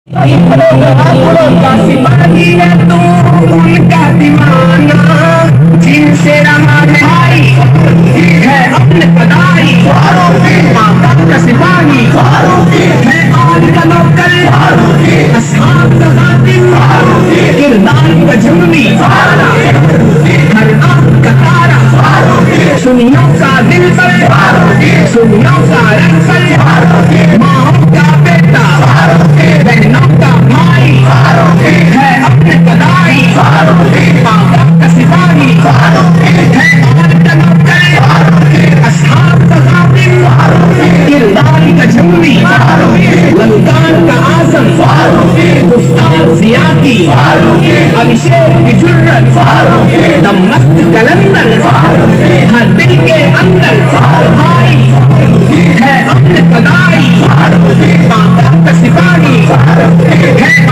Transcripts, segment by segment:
का सिपाही है तू उनका दीवाना, जिनसे रहा है भाई है अपने पदाई, माँ बाप का सिपाही है आज का नौकर, असहाब का खातिम, किरदार का जुम्मी, हर आँख का तारा, सुनियों का दिल पर, सुनियों का रंग पर, माँ का बेटा, बहनों का भाई है अपने पदाई, माँ बाप का सिपाही है आज का नौकर, असहाब का खातिम, किरदार का जुम्मी, लंकान का आज़म, गुफ्तार ज़िया की, अभिषेक की जुर्रत, दमस्त कलंदर, हर दिल के अंदर भाई है अपने पदाई, माँ बाप का सिपाही है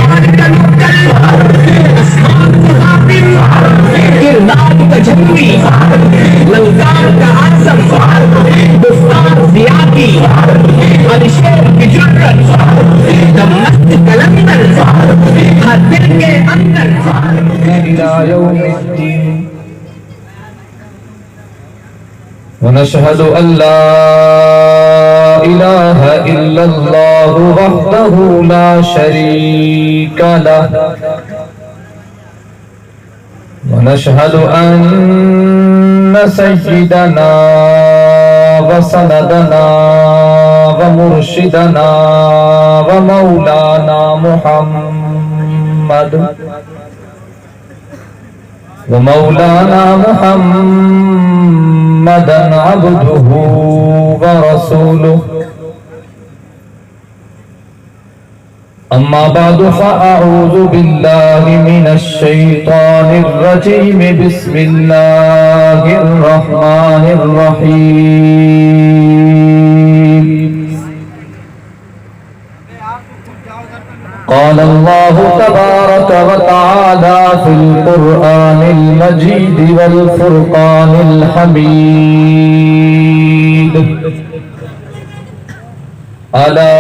आज का नौकर, असहाब का खातिम, किरदार का जुम्मी, लंकान का आज़म, गुफ्तार ज़िया की, अभिषेक की जुर्रत, दमस्त कलंदर, हर दिल के अंदर इला यौमिद्दीन। ونشهد أن لا إله إلا الله وحده لا شريك له ونشهد أن سيدنا وسندنا ومرشدنا ومولانا محمدا عبده ورسوله. أما بعد فأعوذ بالله من الشيطان الرجيم. بسم الله الرحمن الرحيم. قال الله تبارك وتعالى في القرآن المجيد والفرقان الحميد. ألا